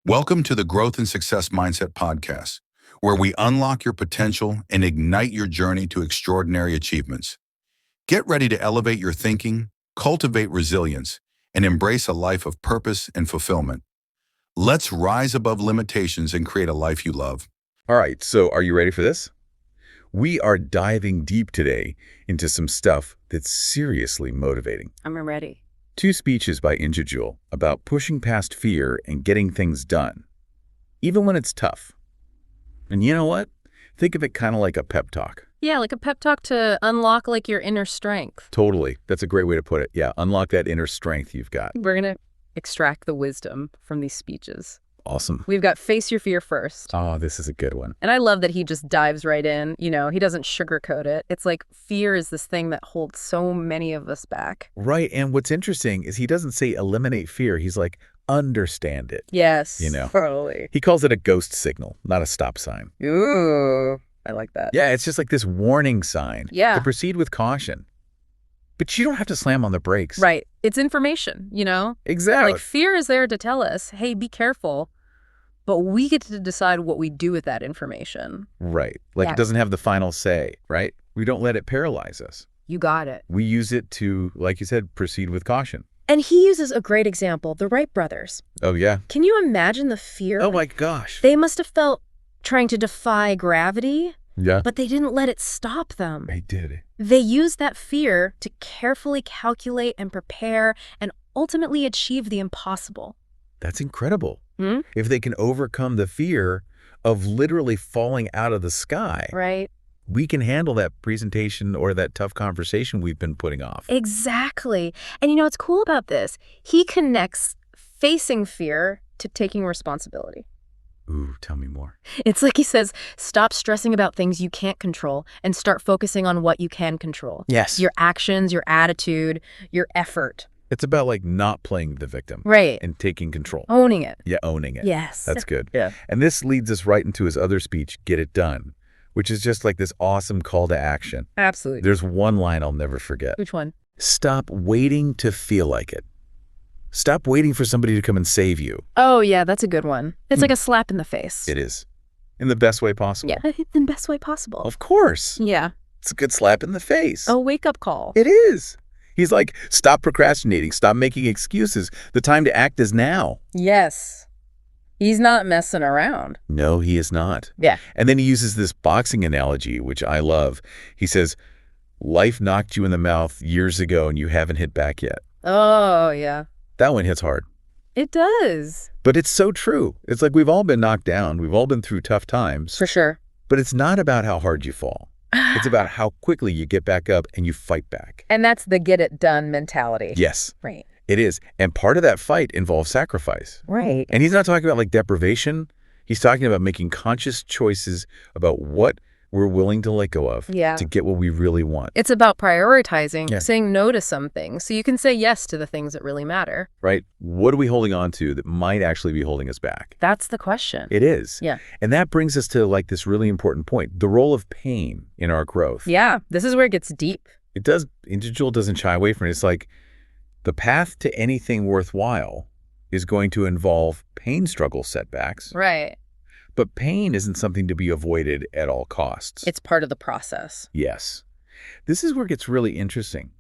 Welcome to the Growth and Success Mindset Podcast, where we unlock your potential and ignite your journey to extraordinary achievements. Get ready to elevate your thinking, cultivate resilience, and embrace a life of purpose and fulfillment. Let's rise above limitations and create a life you love. All right, so are you ready for this? We are diving deep today into some stuff that's seriously motivating. I'm ready. 2 speeches by Injajul about pushing past fear and getting things done, even when it's tough. And you know what? Think of it kind of like a pep talk. Yeah, like a pep talk to unlock like your inner strength. Totally. That's a great way to put it. Yeah, unlock that inner strength you've got. We're going to extract the wisdom from these speeches. Awesome. We've got face your fear first. Oh, this is a good one. And I love that he just dives right in. You know, he doesn't sugarcoat it. It's like fear is this thing that holds so many of us back. Right, and what's interesting is he doesn't say eliminate fear. He's like, understand it. Yes, You know. totally. He calls it a ghost signal, not a stop sign. Ooh, I like that. Yeah, it's just like this warning sign Yeah. to proceed with caution. But you don't have to slam on the brakes. Right. It's information, you know? Exactly. Like fear is there to tell us, hey, be careful. But we get to decide what we do with that information. Right. Like Yeah. it doesn't have the final say, right? We don't let it paralyze us. You got it. We use it to, like you said, proceed with caution. And he uses a great example, the Wright brothers. Oh, yeah. Can you imagine the fear? Oh, my gosh. They must have felt trying to defy gravity, Yeah. but they didn't let it stop them. They did. They used that fear to carefully calculate and prepare and ultimately achieve the impossible. That's incredible. Hmm? If they can overcome the fear of literally falling out of the sky, Right? we can handle that presentation or that tough conversation we've been putting off. Exactly. And you know what's cool about this? He connects facing fear to taking responsibility. Ooh, tell me more. It's like he says, stop stressing about things you can't control and start focusing on what you can control. Yes. Your actions, your attitude, your effort. It's about like not playing the victim Right. and taking control. Owning it. Yeah, owning it. Yes. That's good. Yeah. And this leads us right into his other speech, Get It Done, which is just like this awesome call to action. Absolutely. There's one line I'll never forget. Which one? Stop waiting to feel like it. Stop waiting for somebody to come and save you. Oh, yeah, that's a good one. It's like a slap in the face. It is. In the best way possible. Yeah, in the best way possible. Of course. Yeah. It's a good slap in the face. A wake-up call. It is. He's like, stop procrastinating. Stop making excuses. The time to act is now. Yes. He's not messing around. No, he is not. Yeah. And then he uses this boxing analogy, which I love. He says, life knocked you in the mouth years ago and you haven't hit back yet. Oh, yeah. That one hits hard. It does. But it's so true. It's like we've all been knocked down. We've all been through tough times. For sure. But it's not about how hard you fall. It's about how quickly you get back up and you fight back. And that's the get it done mentality. Yes, Right. it is. And part of that fight involves sacrifice. Right. And he's not talking about like deprivation. He's talking about making conscious choices about what we're willing to let go of Yeah. to get what we really want, It's about prioritizing, Yeah. saying no to some things so you can say yes to the things that really matter. right? What are we holding on to that might actually be holding us back? That's the question. It is. Yeah. And that brings us to like this really important point, the role of pain in our growth. Yeah. This is where it gets deep. It does. Injajul doesn't shy away from it. It's like the path to anything worthwhile is going to involve pain, struggle, setbacks. Right. But pain isn't something to be avoided at all costs. It's part of the process. Yes. This is where it gets really interesting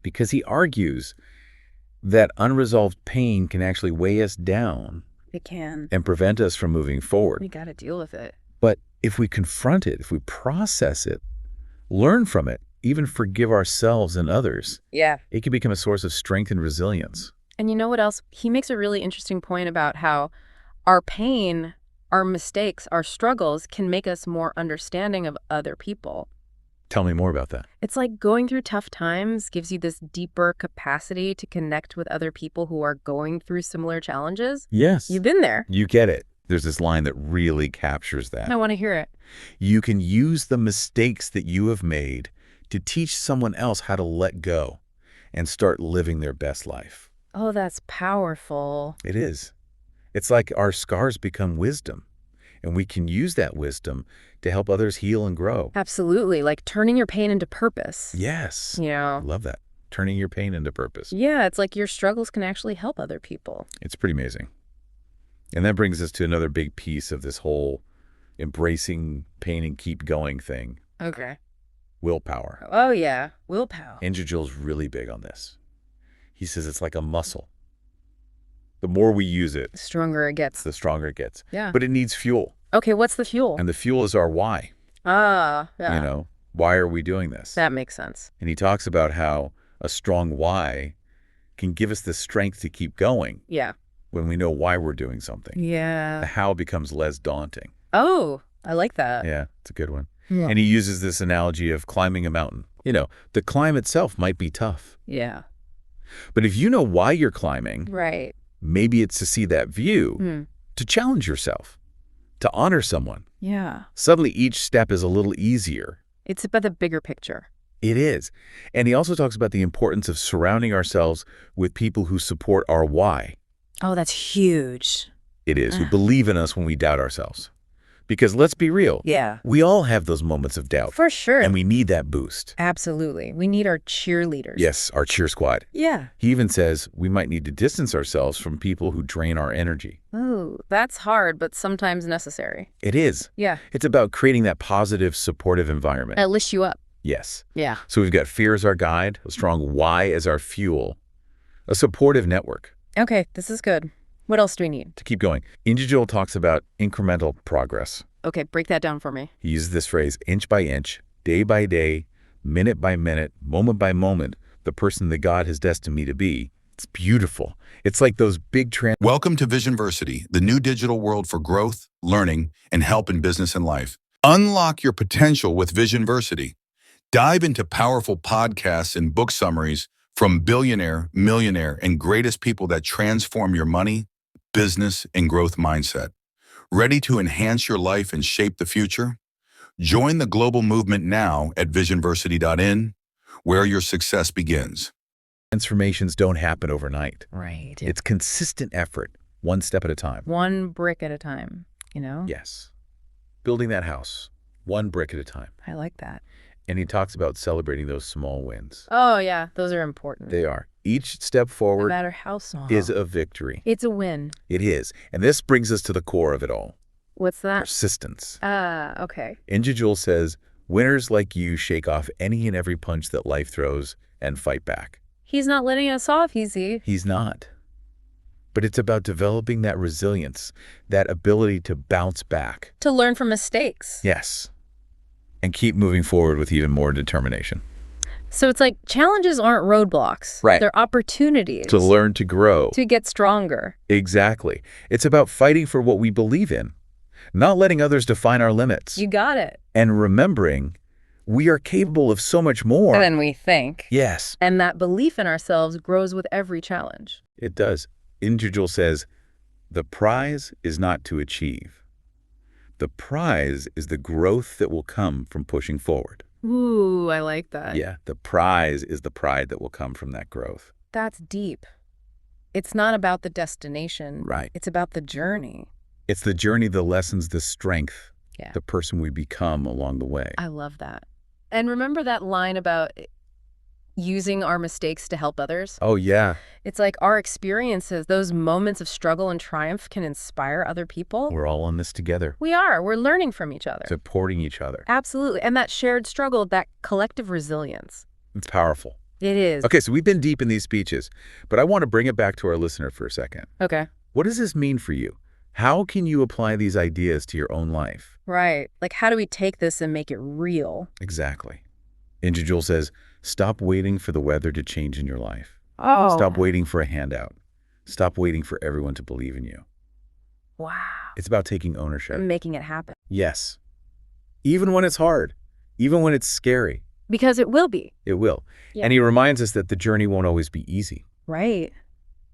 because he argues that unresolved pain can actually weigh us down It can. and prevent us from moving forward. We got to deal with it. But if we confront it, if we process it, learn from it, even forgive ourselves and others, Yeah. it can become a source of strength and resilience. And you know what else? He makes a really interesting point about how our pain, our mistakes, our struggles can make us more understanding of other people. Tell me more about that. It's like going through tough times gives you this deeper capacity to connect with other people who are going through similar challenges. Yes. You've been there. You get it. There's this line that really captures that. I want to hear it. You can use the mistakes that you have made to teach someone else how to let go and start living their best life. Oh, that's powerful. It is. It's like our scars become wisdom, and we can use that wisdom to help others heal and grow. Absolutely. Like turning your pain into purpose. Yes. You I know? love that. Turning your pain into purpose. Yeah, it's like your struggles can actually help other people. It's pretty amazing. And that brings us to another big piece of this whole embracing pain and keep going thing. Okay. Willpower. Oh, yeah. Willpower. Injajul's really big on this. He says it's like a muscle. The more we use it, The stronger it gets. the stronger it gets. Yeah. But it needs fuel. Okay, what's the fuel? And the fuel is our why. Yeah. You know, why are we doing this? That makes sense. And he talks about how a strong why can give us the strength to keep going Yeah. when we know why we're doing something. The Yeah. how becomes less daunting. Oh, I like that. Yeah, it's a good one. Yeah. And he uses this analogy of climbing a mountain. You know, the climb itself might be tough. Yeah. But if you know why you're climbing, Right. maybe it's to see that view, Mm. to challenge yourself, to honor someone. Yeah. Suddenly each step is a little easier. It's about the bigger picture. It is. And he also talks about the importance of surrounding ourselves with people who support our why. Oh, that's huge. It is, who believe in us when we doubt ourselves. Because let's be real, Yeah. we all have those moments of doubt. For sure. And we need that boost. Absolutely. We need our cheerleaders. Yes, our cheer squad. Yeah. He even says we might need to distance ourselves from people who drain our energy. Ooh, that's hard, but sometimes necessary. It is. Yeah. It's about creating that positive, supportive environment. That lifts you up. Yes. Yeah. So we've got fear as our guide, a strong why as our fuel, a supportive network Okay, this is good. What else do we need? to keep going. Injajul talks about incremental progress. Okay, break that down for me. He uses this phrase, inch by inch, day by day, minute by minute, moment by moment, the person that God has destined me to be. It's beautiful. It's like those big Welcome to Visionversity, the new digital world for growth, learning, and help in business and life. Unlock your potential with Visionversity. Dive into powerful podcasts and book summaries from billionaire, millionaire, and greatest people that transform your money, business, and growth mindset. Ready to enhance your life and shape the future? Join the global movement now at visionversity.in, where your success begins. transformations don't happen overnight. Right. It's consistent effort, one step at a time. one brick at a time, you know? Yes. Building that house, one brick at a time. I like that. And he talks about celebrating those small wins. Oh, yeah. Those are important. They are. Each step No forward matter how small. is a victory. It's a win. It is. And this brings us to the core of it all. What's that? Persistence. Okay. Injajul says, winners like you shake off any and every punch that life throws and fight back. He's not letting us off easy. He's not. But it's about developing that resilience, that ability to bounce back. To learn from mistakes. Yes. And keep moving forward with even more determination. So it's like challenges aren't roadblocks. Right. They're opportunities. To learn to grow. To get stronger. Exactly. It's about fighting for what we believe in, not letting others define our limits, You got it. and remembering we are capable of so much more. Than we think. Yes, And that belief in ourselves grows with every challenge. it does. Injajul says, the prize is not to achieve. The prize is the growth that will come from pushing forward. Ooh, I like that. Yeah, the prize is the pride that will come from that growth. That's deep. It's not about the destination. Right. It's about the journey. It's the journey, the lessons, the strength, Yeah. the person we become along the way. I love that. And remember that line about using our mistakes to help others? Oh, yeah. It's like our experiences, those moments of struggle and triumph can inspire other people. We're all in this together, We are. We're learning from each other. supporting each other. Absolutely. And that shared struggle, that collective resilience. It's powerful. It is. Okay, so we've been deep in these speeches, but I want to bring it back to our listener for a second. Okay. What does this mean for you? How can you apply these ideas to your own life? Right. Like, how do we take this and make it real? Exactly. Injajul says, stop waiting for the weather to change in your life. Oh. Stop waiting for a handout. Stop waiting for everyone to believe in you. Wow. It's about taking ownership. Making it happen. Yes. Even when it's hard, even when it's scary, Because it will be. it will. Yeah. And he reminds us that the journey won't always be easy. Right.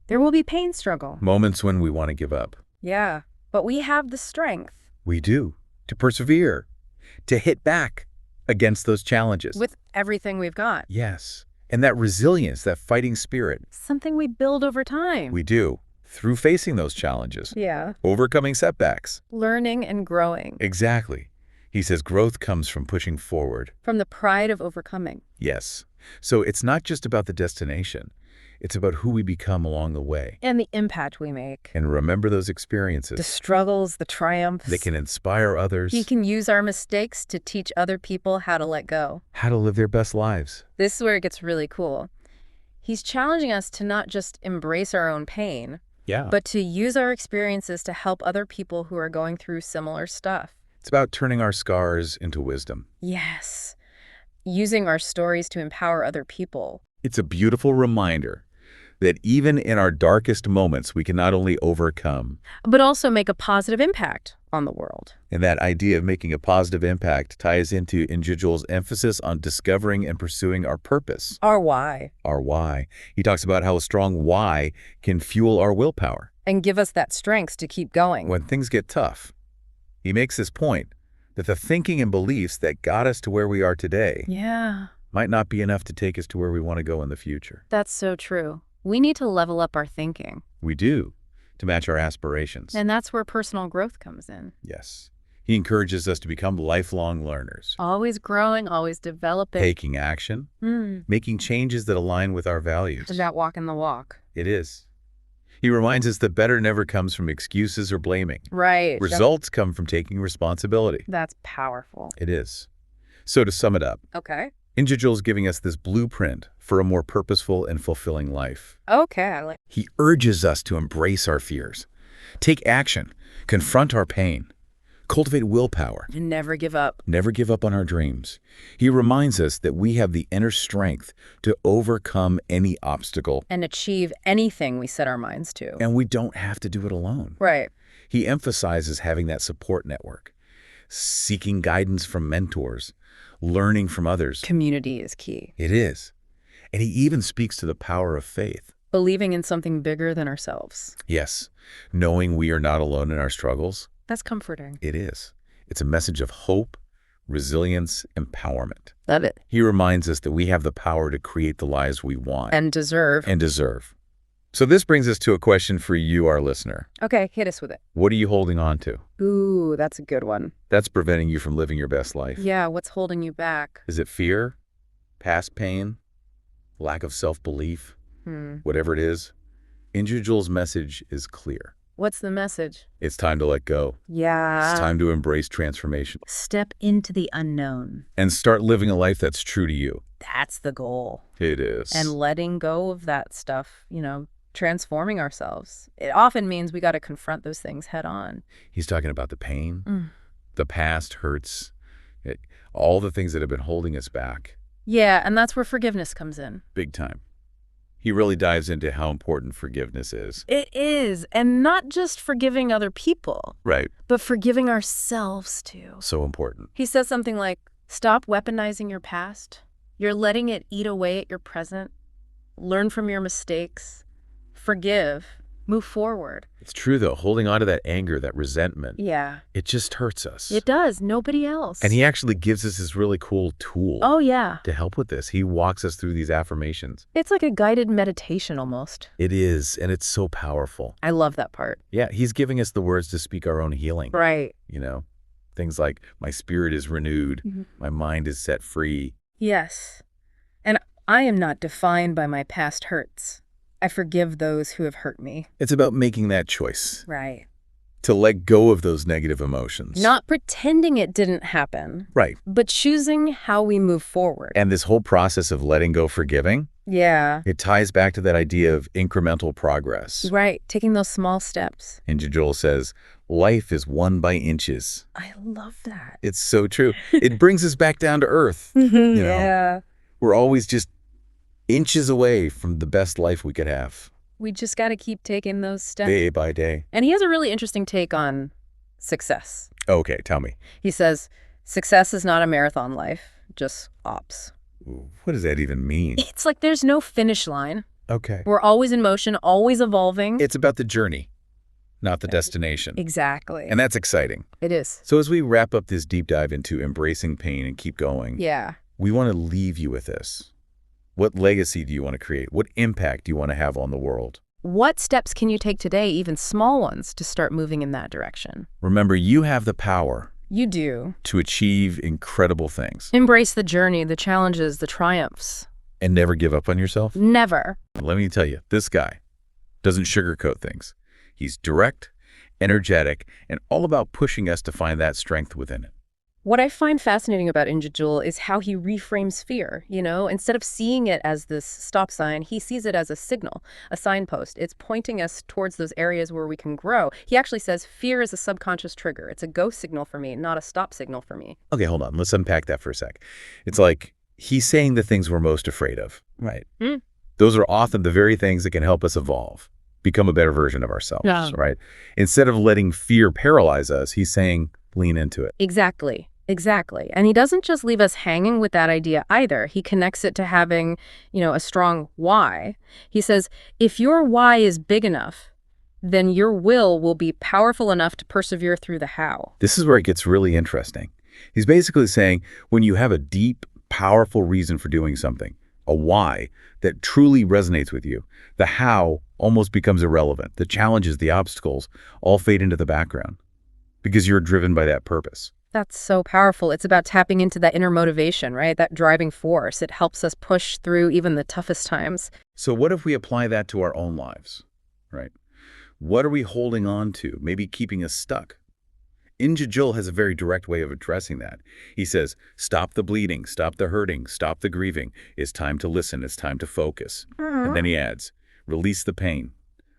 There will be pain, struggle. Moments when we want to give up. Yeah. But we have the strength. We do. To persevere. To hit back against those challenges. With everything we've got. Yes. And that resilience, that fighting spirit, Something we build over time. we do through facing those challenges, Yeah. overcoming setbacks. Learning and growing. Exactly. He says growth comes from pushing forward. From the pride of overcoming. Yes. So it's not just about the destination. It's about who we become along the way. And the impact we make. And remember those experiences. The struggles, the triumphs. They can inspire others. He can use our mistakes to teach other people how to let go. How to live their best lives. This is where it gets really cool. He's challenging us to not just embrace our own pain, but to use our experiences to help other people who are going through similar stuff. It's about turning our scars into wisdom. Yes. Using our stories to empower other people. It's a beautiful reminder that even in our darkest moments, we can not only overcome, but also make a positive impact on the world. And that idea of making a positive impact ties into Injajul's emphasis on discovering and pursuing our purpose. Our why. Our why. He talks about how a strong why can fuel our willpower. And give us that strength to keep going. When things get tough, he makes this point that the thinking and beliefs that got us to where we are today might not be enough to take us to where we want to go in the future. That's so true. We need to level up our thinking. We do, to match our aspirations. And that's where personal growth comes in. Yes. He encourages us to become lifelong learners. Always growing, always developing. Taking action, making changes that align with our values. It's about walking the walk. It is. He reminds us that better never comes from excuses or blaming. Right. Results come from taking responsibility. That's powerful. It is. So to sum it up, Okay. Injajul's giving us this blueprint for a more purposeful and fulfilling life. Okay, I like. He urges us to embrace our fears, take action, confront our pain, cultivate willpower, And never give up. never give up on our dreams. He reminds us that we have the inner strength to overcome any obstacle, And achieve anything we set our minds to. and we don't have to do it alone. Right. He emphasizes having that support network, seeking guidance from mentors, learning from others. Community is key. It is. And he even speaks to the power of faith. Believing in something bigger than ourselves. Yes, knowing we are not alone in our struggles. That's comforting. It is. It's a message of hope, resilience, empowerment. Love it. He reminds us that we have the power to create the lives we want And deserve. and deserve. So this brings us to a question for you, our listener. Okay, hit us with it. What are you holding on to? Ooh, that's a good one. That's preventing you from living your best life. Yeah, what's holding you back? Is it fear, past pain, lack of self-belief? Whatever it is, Injajul's message is clear. What's the message? It's time to let go. Yeah. It's time to embrace transformation Step into the unknown. and start living a life that's true to you. That's the goal. It is. And letting go of that stuff, transforming ourselves. It often means we got to confront those things head on. He's talking about the pain, the past hurts, all the things that have been holding us back. Yeah, and that's where forgiveness comes in. Big time. He really dives into how important forgiveness is. It is. And not just forgiving other people, Right. but forgiving ourselves too. So important. He says something like, stop weaponizing your past. You're letting it eat away at your present. Learn from your mistakes. Forgive. Move forward. It's true, though. Holding on to that anger, that resentment, Yeah. it just hurts us. It does. Nobody else. And he actually gives us this really cool tool Oh, yeah. to help with this. He walks us through these affirmations. It's like a guided meditation almost. It is, and it's so powerful. I love that part. Yeah, he's giving us the words to speak our own healing. Right. Things like, my spirit is renewed, my mind is set free. Yes. And I am not defined by my past hurts. I forgive those who have hurt me. It's about making that choice Right. to let go of those negative emotions. Not pretending it didn't happen, Right. but choosing how we move forward. And this whole process of letting go, forgiving, Yeah. it ties back to that idea of incremental progress. Right. Taking those small steps. Injajul says, life is won by inches. I love that. It's so true. It brings us back down to earth. Yeah. We're always just inches away from the best life we could have, We just got to keep taking those steps. day by day. And he has a really interesting take on success. Okay, tell me. He says, success is not a marathon life, just ops. What does that even mean? It's like there's no finish line. Okay. We're always in motion, always evolving. It's about the journey, not the destination. Exactly. And that's exciting. It is. So as we wrap up this deep dive into embracing pain and keep going, Yeah. we want to leave you with this. What legacy do you want to create? What impact do you want to have on the world? What steps can you take today, even small ones, to start moving in that direction? Remember, you have the power You do. to achieve incredible things. Embrace the journey, the challenges, the triumphs. And never give up on yourself? Never. Let me tell you, this guy doesn't sugarcoat things. He's direct, energetic, and all about pushing us to find that strength within it. What I find fascinating about Injajul is how he reframes fear, Instead of seeing it as this stop sign, he sees it as a signal, a signpost. It's pointing us towards those areas where we can grow. He actually says fear is a subconscious trigger. It's a go signal for me, not a stop signal for me. Okay, hold on. Let's unpack that for a sec. It's like he's saying the things we're most afraid of, right? Those are often the very things that can help us evolve, become a better version of ourselves, right? Instead of letting fear paralyze us, he's saying lean into it. Exactly. Exactly. And he doesn't just leave us hanging with that idea either. He connects it to having, a strong why. He says, if your why is big enough, then your will be powerful enough to persevere through the how. This is where it gets really interesting. He's basically saying when you have a deep, powerful reason for doing something, a why that truly resonates with you, the how almost becomes irrelevant. The challenges, the obstacles all fade into the background because you're driven by that purpose. That's so powerful. It's about tapping into that inner motivation, right? That driving force. It helps us push through even the toughest times. So what if we apply that to our own lives, right? What are we holding on to, maybe keeping us stuck? Injajul has a very direct way of addressing that. He says, stop the bleeding, stop the hurting, stop the grieving. It's time to listen. It's time to focus. And then he adds, release the pain,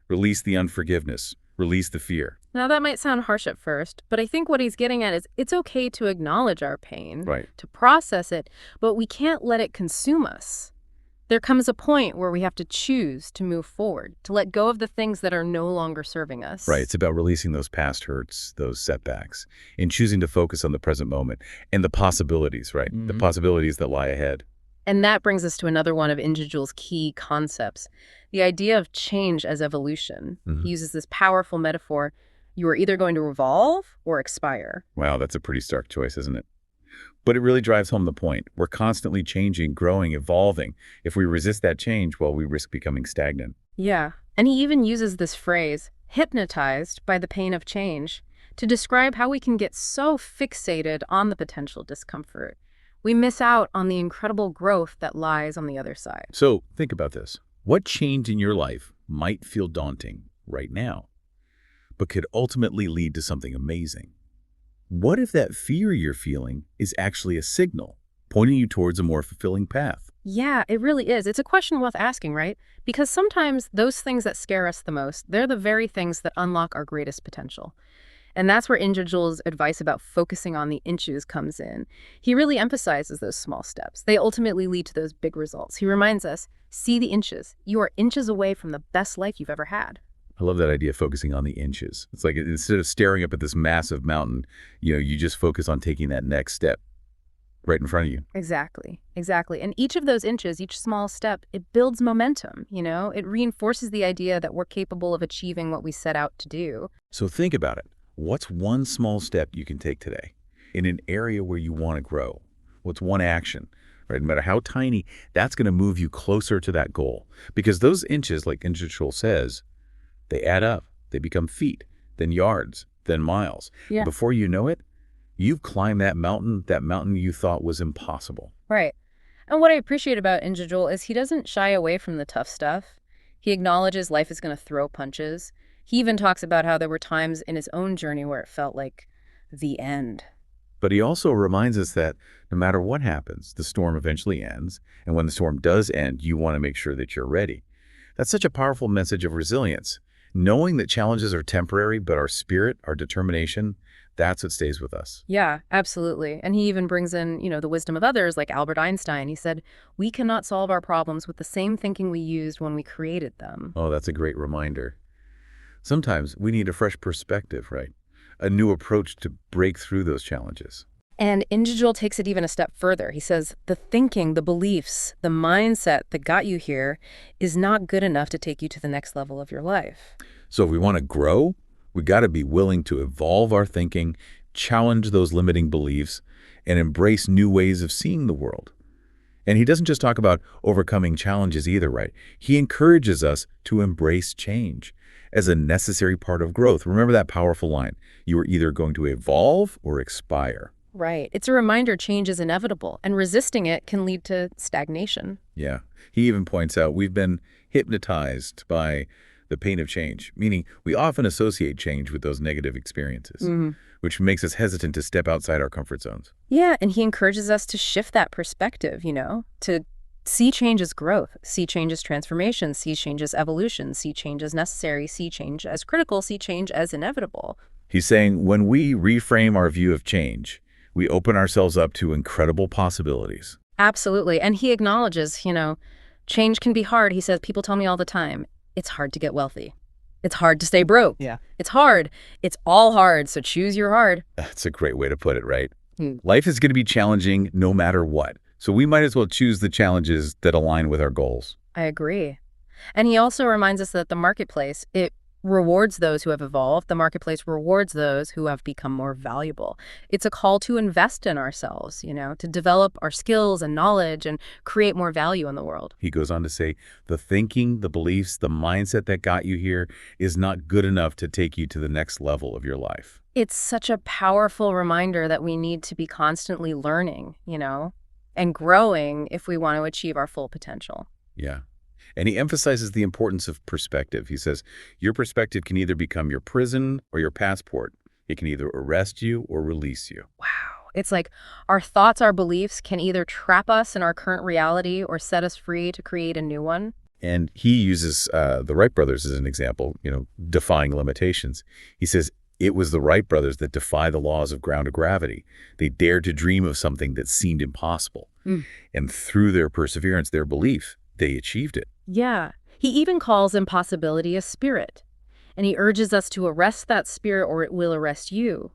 release the unforgiveness, release the fear. Now, that might sound harsh at first, but I think what he's getting at is it's okay to acknowledge our pain, Right. to process it, but we can't let it consume us. There comes a point where we have to choose to move forward, to let go of the things that are no longer serving us. Right. It's about releasing those past hurts, those setbacks, and choosing to focus on the present moment and the possibilities, right? The possibilities that lie ahead. And that brings us to another one of Injajul's key concepts, the idea of change as evolution. He uses this powerful metaphor. You are either going to evolve or expire. Wow, that's a pretty stark choice, isn't it? But it really drives home the point. We're constantly changing, growing, evolving. If we resist that change, well, we risk becoming stagnant. Yeah. And he even uses this phrase, hypnotized by the pain of change, to describe how we can get so fixated on the potential discomfort. We miss out on the incredible growth that lies on the other side. So think about this. What change in your life might feel daunting right now, but could ultimately lead to something amazing? What if that fear you're feeling is actually a signal pointing you towards a more fulfilling path? Yeah, it really is. It's a question worth asking, right? Because sometimes those things that scare us the most, they're the very things that unlock our greatest potential. And that's where Injajul's advice about focusing on the inches comes in. He really emphasizes those small steps. They ultimately lead to those big results. He reminds us, see the inches. You are inches away from the best life you've ever had. I love that idea of focusing on the inches. It's like instead of staring up at this massive mountain, you just focus on taking that next step right in front of you. Exactly. And each of those inches, each small step, it builds momentum, It reinforces the idea that we're capable of achieving what we set out to do. So think about it. What's one small step you can take today in an area where you want to grow? What's one action, right? No matter how tiny, that's going to move you closer to that goal. Because those inches, like Injajul says, they add up. They become feet, then yards, then miles. Yeah. Before you know it, you've climbed that mountain you thought was impossible. Right. And what I appreciate about Injajul is he doesn't shy away from the tough stuff. He acknowledges life is going to throw punches. He even talks about how there were times in his own journey where it felt like the end. But he also reminds us that no matter what happens, the storm eventually ends. And when the storm does end, you want to make sure that you're ready. That's such a powerful message of resilience. Knowing that challenges are temporary, but our spirit, our determination, that's what stays with us. Yeah, absolutely. And he even brings in, the wisdom of others like Albert Einstein. He said, we cannot solve our problems with the same thinking we used when we created them. Oh, that's a great reminder. Sometimes we need a fresh perspective, right? A new approach to break through those challenges. And Injajul takes it even a step further. He says, the thinking, the beliefs, the mindset that got you here is not good enough to take you to the next level of your life. So if we want to grow, we got to be willing to evolve our thinking, challenge those limiting beliefs, and embrace new ways of seeing the world. And he doesn't just talk about overcoming challenges either, right? He encourages us to embrace change as a necessary part of growth. Remember that powerful line, you are either going to evolve or expire. Right. It's a reminder change is inevitable, and resisting it can lead to stagnation. Yeah. He even points out we've been hypnotized by the pain of change, meaning we often associate change with those negative experiences, which makes us hesitant to step outside our comfort zones. Yeah, and he encourages us to shift that perspective, to see change as growth, see change as transformation, see change as evolution, see change as necessary, see change as critical, see change as inevitable. He's saying when we reframe our view of change, we open ourselves up to incredible possibilities. Absolutely. And he acknowledges, change can be hard. He says, people tell me all the time, it's hard to get wealthy. It's hard to stay broke. Yeah. It's hard. It's all hard, so choose your hard. That's a great way to put it, right? Life is going to be challenging no matter what. So we might as well choose the challenges that align with our goals. I agree. And he also reminds us that the marketplace, it rewards those who have evolved. The marketplace rewards those who have become more valuable. It's a call to invest in ourselves, to develop our skills and knowledge and create more value in the world. He goes on to say, the thinking, the beliefs, the mindset that got you here is not good enough to take you to the next level of your life. It's such a powerful reminder that we need to be constantly learning, and growing if we want to achieve our full potential. Yeah. And he emphasizes the importance of perspective. He says, your perspective can either become your prison or your passport. It can either arrest you or release you. Wow. It's like our thoughts, our beliefs can either trap us in our current reality or set us free to create a new one. And he uses the Wright brothers as an example, defying limitations. He says, it was the Wright brothers that defy the laws of ground of gravity. They dared to dream of something that seemed impossible. And through their perseverance, their belief, they achieved it. Yeah. He even calls impossibility a spirit. And he urges us to arrest that spirit or it will arrest you.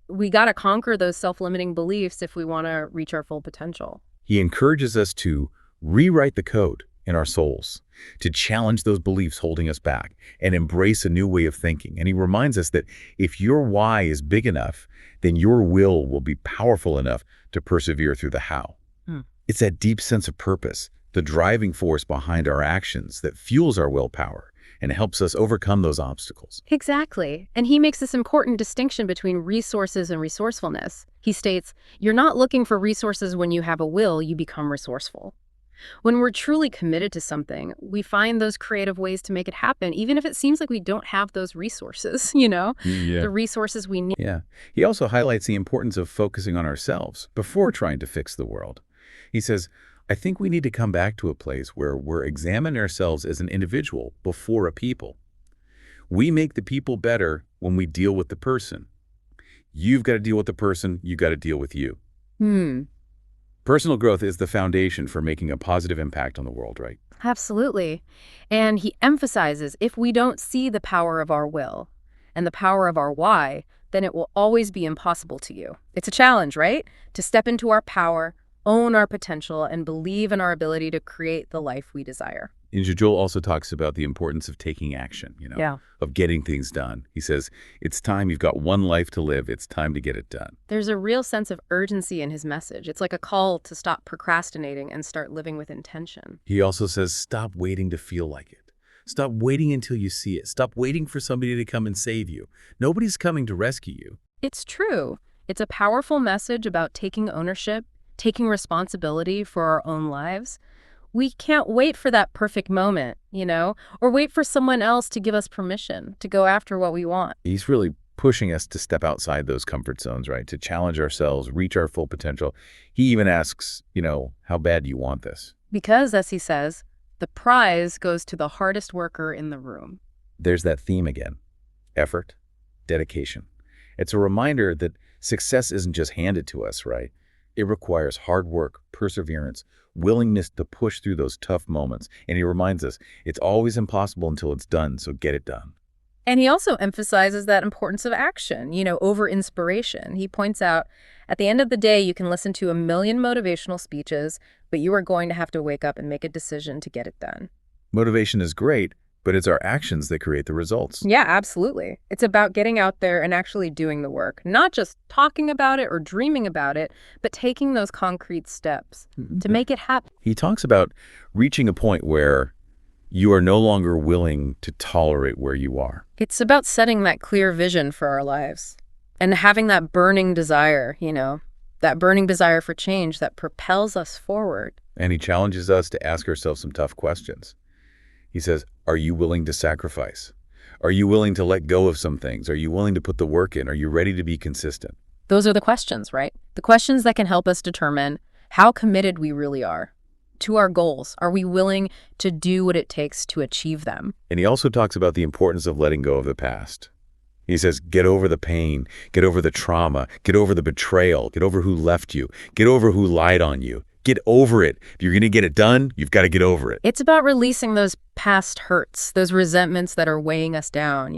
We got to conquer those self-limiting beliefs if we want to reach our full potential. He encourages us to rewrite the code in our souls, to challenge those beliefs holding us back and embrace a new way of thinking. And he reminds us that if your why is big enough, then your will be powerful enough to persevere through the how. It's that deep sense of purpose, the driving force behind our actions that fuels our willpower and helps us overcome those obstacles. Exactly. And he makes this important distinction between resources and resourcefulness. He states, you're not looking for resources when you have a will, you become resourceful. When we're truly committed to something, we find those creative ways to make it happen, even if it seems like we don't have those resources, the resources we need. Yeah. He also highlights the importance of focusing on ourselves before trying to fix the world. He says, I think we need to come back to a place where we're examining ourselves as an individual before a people. We make the people better when we deal with the person. You've got to deal with the person, you've got to deal with you. Personal growth is the foundation for making a positive impact on the world, right? Absolutely. And he emphasizes if we don't see the power of our will and the power of our why, then it will always be impossible to you. It's a challenge, right? To step into our power, own our potential, and believe in our ability to create the life we desire. Injajul also talks about the importance of taking action, of getting things done. He says, it's time, you've got one life to live. It's time to get it done. There's a real sense of urgency in his message. It's like a call to stop procrastinating and start living with intention. He also says, stop waiting to feel like it. Stop waiting until you see it. Stop waiting for somebody to come and save you. Nobody's coming to rescue you. It's true. It's a powerful message about taking ownership, taking responsibility for our own lives. We can't wait for that perfect moment, or wait for someone else to give us permission to go after what we want. He's really pushing us to step outside those comfort zones, right? To challenge ourselves, reach our full potential. He even asks, how bad do you want this? Because, as he says, the prize goes to the hardest worker in the room. There's that theme again. Effort, dedication. It's a reminder that success isn't just handed to us, right? It requires hard work, perseverance, willingness to push through those tough moments. And he reminds us, it's always impossible until it's done, so get it done. And he also emphasizes that importance of action, over inspiration. He points out, at the end of the day, you can listen to 1 million motivational speeches, but you are going to have to wake up and make a decision to get it done. Motivation is great, but it's our actions that create the results. Yeah, absolutely. It's about getting out there and actually doing the work, not just talking about it or dreaming about it, but taking those concrete steps to make it happen. He talks about reaching a point where you are no longer willing to tolerate where you are. It's about setting that clear vision for our lives and having that burning desire, that burning desire for change that propels us forward. And he challenges us to ask ourselves some tough questions. He says, are you willing to sacrifice? Are you willing to let go of some things? Are you willing to put the work in? Are you ready to be consistent? Those are the questions, right? The questions that can help us determine how committed we really are to our goals. Are we willing to do what it takes to achieve them? And he also talks about the importance of letting go of the past. He says, get over the pain, get over the trauma, get over the betrayal, get over who left you, get over who lied on you. Get over it. If you're going to get it done, you've got to get over it. It's about releasing those past hurts, those resentments that are weighing us down,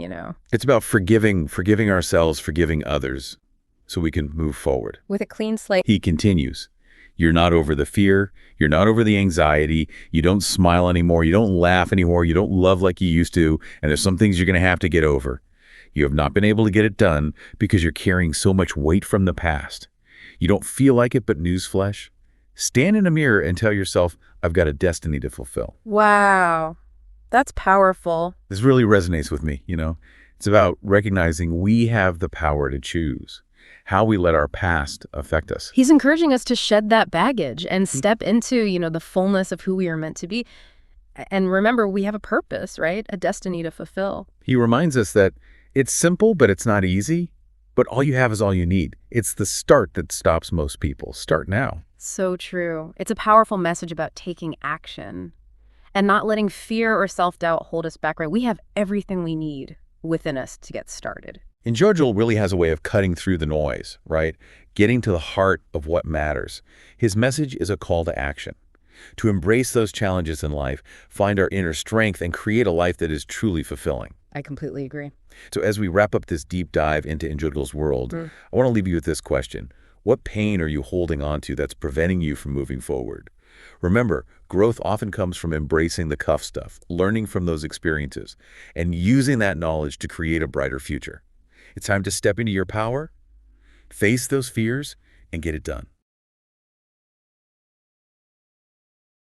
It's about forgiving ourselves, forgiving others, so we can move forward. With a clean slate. He continues, you're not over the fear, you're not over the anxiety, you don't smile anymore, you don't laugh anymore, you don't love like you used to, and there's some things you're going to have to get over. You have not been able to get it done because you're carrying so much weight from the past. You don't feel like it, but newsflash, stand in a mirror and tell yourself, I've got a destiny to fulfill. Wow, that's powerful. This really resonates with me, It's about recognizing we have the power to choose how we let our past affect us. He's encouraging us to shed that baggage and step into, the fullness of who we are meant to be. And remember, we have a purpose, right? A destiny to fulfill. He reminds us that it's simple, but it's not easy. But all you have is all you need. It's the start that stops most people. Start now. So true. It's a powerful message about taking action and not letting fear or self-doubt hold us back, right? We have everything we need within us to get started. Injajul really has a way of cutting through the noise, right? Getting to the heart of what matters. His message is a call to action, to embrace those challenges in life, find our inner strength, and create a life that is truly fulfilling. I completely agree. So as we wrap up this deep dive into Injajul's world, I want to leave you with this question. What pain are you holding on to that's preventing you from moving forward? Remember, growth often comes from embracing the tough stuff, learning from those experiences, and using that knowledge to create a brighter future. It's time to step into your power, face those fears, and get it done.